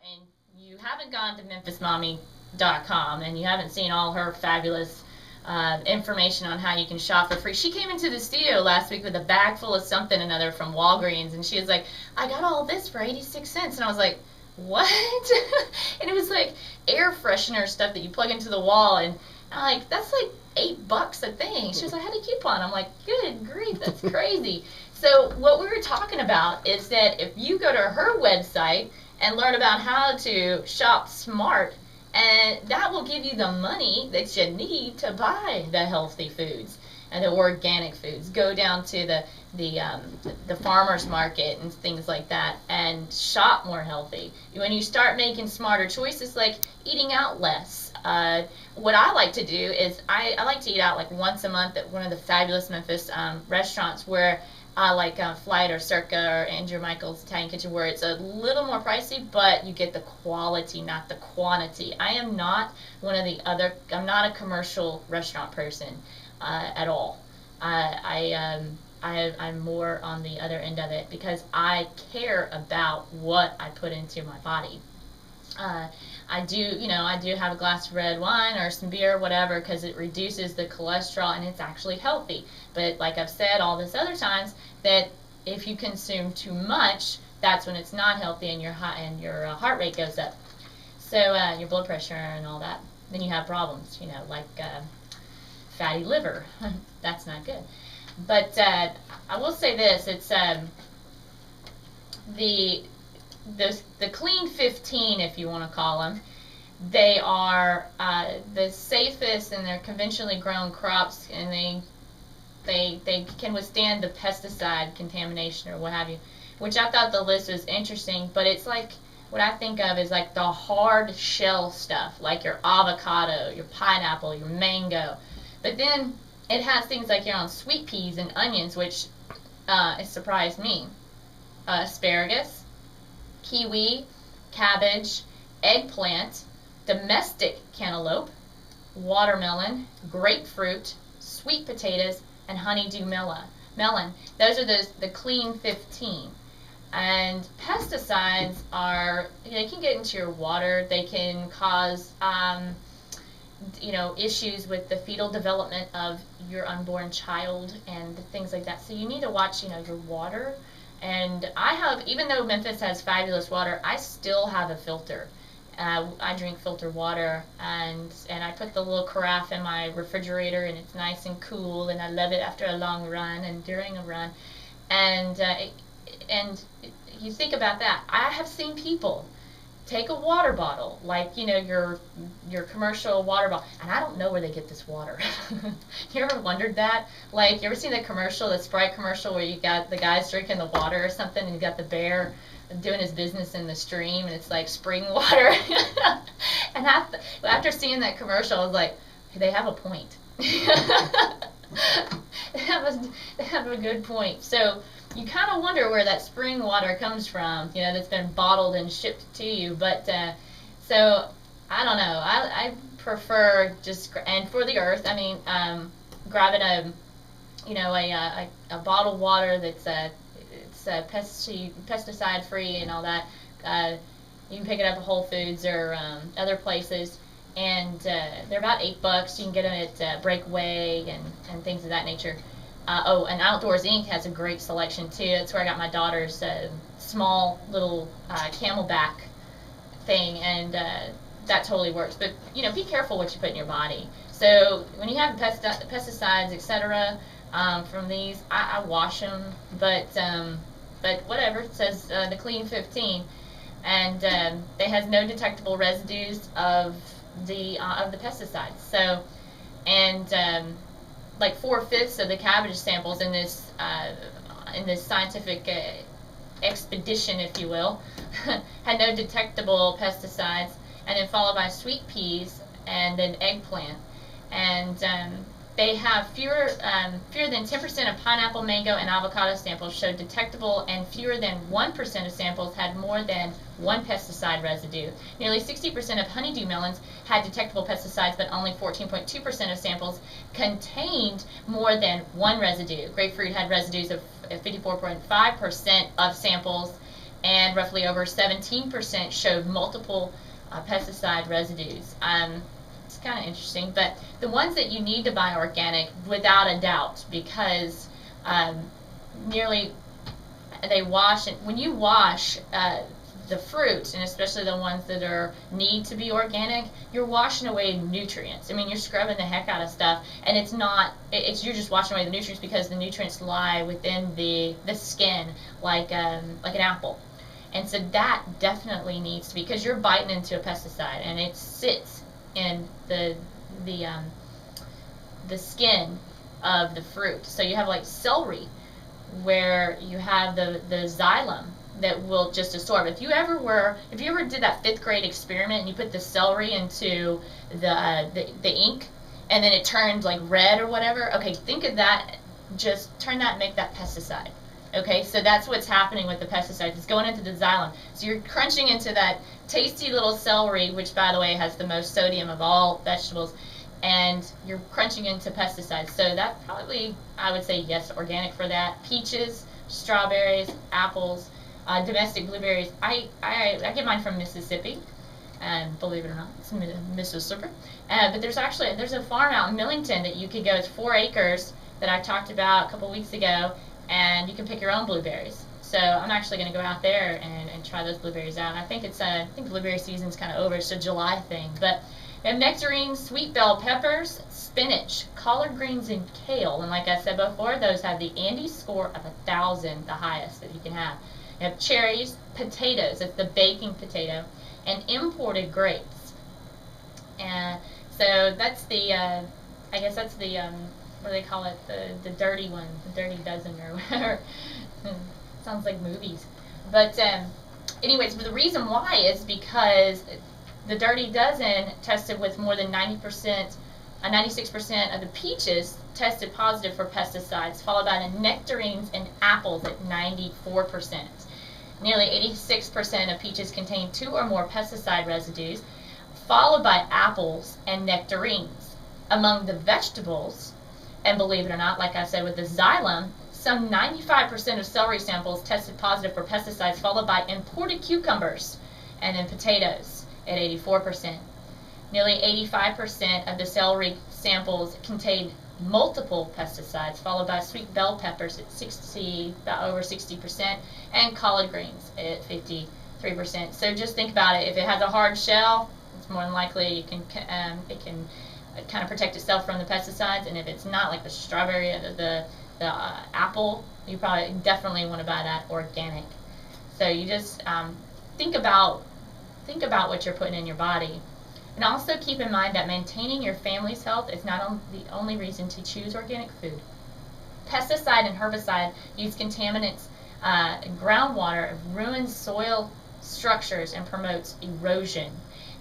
and you haven't gone to memphismommy.com and you haven't seen all her fabulous information on how you can shop for free. She came into the studio last week with a bag full of something or another from Walgreens, and she was like, I got all this for 86 cents. And I was like, what? And it was like air freshener stuff that you plug into the wall, and I'm like, that's like $8 a thing. She was like, I had a coupon. I'm like, good grief, that's crazy. So what we were talking about is that if you go to her website and learn about how to shop smart, and that will give you the money that you need to buy the healthy foods and the organic foods. Go down to the farmer's market and things like that and shop more healthy. When you start making smarter choices, like eating out less. What I like to do is I like to eat out like once a month at one of the fabulous Memphis restaurants where like Flight or Circa or Andrew Michael's Italian Kitchen, where it's a little more pricey, but you get the quality, not the quantity. I am not I'm not a commercial restaurant person at all. I'm more on the other end of it because I care about what I put into my body. I do have a glass of red wine or some beer, whatever, because it reduces the cholesterol and it's actually healthy. But like I've said all this other times, that if you consume too much, that's when it's not healthy and your heart rate goes up. So your blood pressure and all that. Then you have problems, like fatty liver. That's not good. But I will say this: it's the clean 15, if you want to call them. They are the safest, and they're conventionally grown crops, and they can withstand the pesticide contamination or what have you. Which I thought the list was interesting, but it's like what I think of is like the hard shell stuff, like your avocado, your pineapple, your mango. But then it has things like your own sweet peas and onions, which it surprised me. Asparagus, kiwi, cabbage, eggplant, domestic cantaloupe, watermelon, grapefruit, sweet potatoes, and honeydew melon. Those are the clean 15. And pesticides they can get into your water. They can cause issues with the fetal development of your unborn child and things like that. So you need to watch your water. And even though Memphis has fabulous water, I still have a filter. I drink filtered water, and I put the little carafe in my refrigerator, and it's nice and cool, and I love it after a long run and during a run. And you think about that. I have seen people take a water bottle, like your commercial water bottle, and I don't know where they get this water. You ever wondered that? Like, you ever seen the Sprite commercial where you got the guys drinking the water or something, and you got the bear doing his business in the stream, and it's like spring water. And after seeing that commercial, I was like, they have a point. They have a good point. So you kind of wonder where that spring water comes from, that's been bottled and shipped to you. But so I don't know. I prefer and for the earth, grabbing a bottled water that's it's pesticide free and all that. You can pick it up at Whole Foods or other places, and they're about $8. You can get them at Breakaway and things of that nature. And Outdoors Inc. has a great selection too. That's where I got my daughter's small little Camelback thing, and that totally works. But be careful what you put in your body. So when you have pesticides, etc., from these, I wash them. But whatever, it says the clean 15, and it has no detectable residues of the pesticides. So, and like 4/5 of the cabbage samples in this scientific expedition, if you will, had no detectable pesticides, and then followed by sweet peas and then eggplant. And they have fewer than 10% of pineapple, mango, and avocado samples showed detectable, and fewer than 1% of samples had more than one pesticide residue. Nearly 60% of honeydew melons had detectable pesticides, but only 14.2% of samples contained more than one residue. Grapefruit had residues of 54.5% of samples, and roughly over 17% showed multiple pesticide residues. It's kind of interesting, but the ones that you need to buy organic, without a doubt, because nearly they wash, and when you wash the fruits, and especially the ones that need to be organic, you're washing away nutrients. I mean, you're scrubbing the heck out of stuff, and you're just washing away the nutrients, because the nutrients lie within the skin, like an apple. And so that definitely needs to be, because you're biting into a pesticide, and it sits in the skin of the fruit. So you have like celery, where you have the xylem that will just absorb. If you ever did that 5th grade experiment and you put the celery into the ink, and then it turned like red or whatever, okay, think of that, just turn that and make that pesticide. Okay, so that's what's happening with the pesticides. It's going into the xylem. So you're crunching into that tasty little celery, which by the way has the most sodium of all vegetables, and you're crunching into pesticides. So that probably, I would say yes, organic for that. Peaches, strawberries, apples, domestic blueberries. I get mine from Mississippi, and believe it or not, it's Mississippi. But there's a farm out in Millington that you could go. It's 4 acres that I talked about a couple weeks ago, and you can pick your own blueberries. So I'm actually going to go out there and try those blueberries out. And I think blueberry season's kind of over. It's a July thing. But we have nectarines, sweet bell peppers, spinach, collard greens, and kale. And like I said before, those have the Andes score of 1,000, the highest that you can have. We have cherries, potatoes, it's the baking potato, and imported grapes. And so that's the, I guess that's the, what do they call it, the dirty one, the dirty dozen or whatever. Sounds like movies. But anyways, but the reason why is because the dirty dozen tested with more than 96% of the peaches tested positive for pesticides, followed by the nectarines and apples at 94%. Nearly 86% of peaches contain 2 or more pesticide residues, followed by apples and nectarines. Among the vegetables, and believe it or not, like I said with the xylem, some 95% of celery samples tested positive for pesticides, followed by imported cucumbers, and then potatoes at 84%. Nearly 85% of the celery samples contained multiple pesticides, followed by sweet bell peppers at about over 60%, and collard greens at 53%. So just think about it. If it has a hard shell, it's more than likely it can kind of protect itself from the pesticides. And if it's not, like the strawberry or the apple, you probably definitely want to buy that organic. So you just think about what you're putting in your body. And also keep in mind that maintaining your family's health is not the only reason to choose organic food. Pesticide and herbicide use contaminants in groundwater, ruins soil structures, and promotes erosion.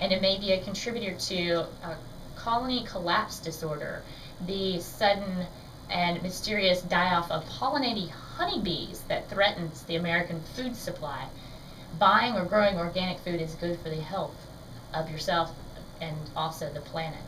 And it may be a contributor to a colony collapse disorder, the sudden and mysterious die-off of pollinating honeybees that threatens the American food supply. Buying or growing organic food is good for the health of yourself and also the planet.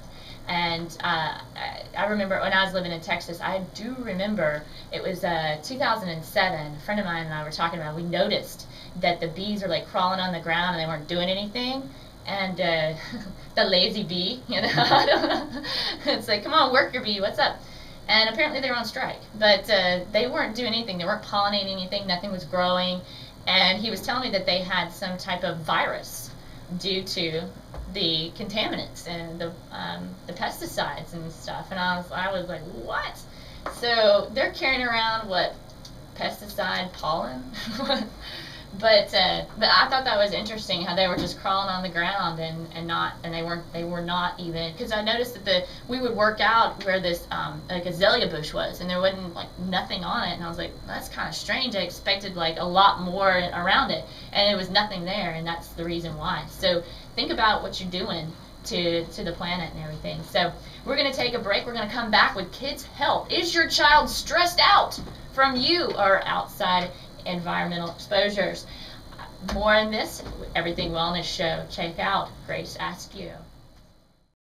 And I remember when I was living in Texas, I do remember it was 2007, a friend of mine and I were talking about, we noticed that the bees were like crawling on the ground and they weren't doing anything. And the lazy bee, you know, I don't know. It's like, come on, worker bee, what's up? And apparently they were on strike, but they weren't doing anything. They weren't pollinating anything. Nothing was growing. And he was telling me that they had some type of virus due to the contaminants and the pesticides and stuff. And I was like, what? So they're carrying around what, pesticide pollen? But I thought that was interesting how they were just crawling on the ground and they were not even, because I noticed that we would work out where this like azalea bush was, and there wasn't like nothing on it, and I was like, that's kind of strange. I expected like a lot more around it, and there was nothing there, and that's the reason why. So think about what you're doing to the planet and everything. So we're going to take a break. We're going to come back with kids' health. Is your child stressed out from you or outside environmental exposures? More on this Everything Wellness Show. Check out Grace Askew.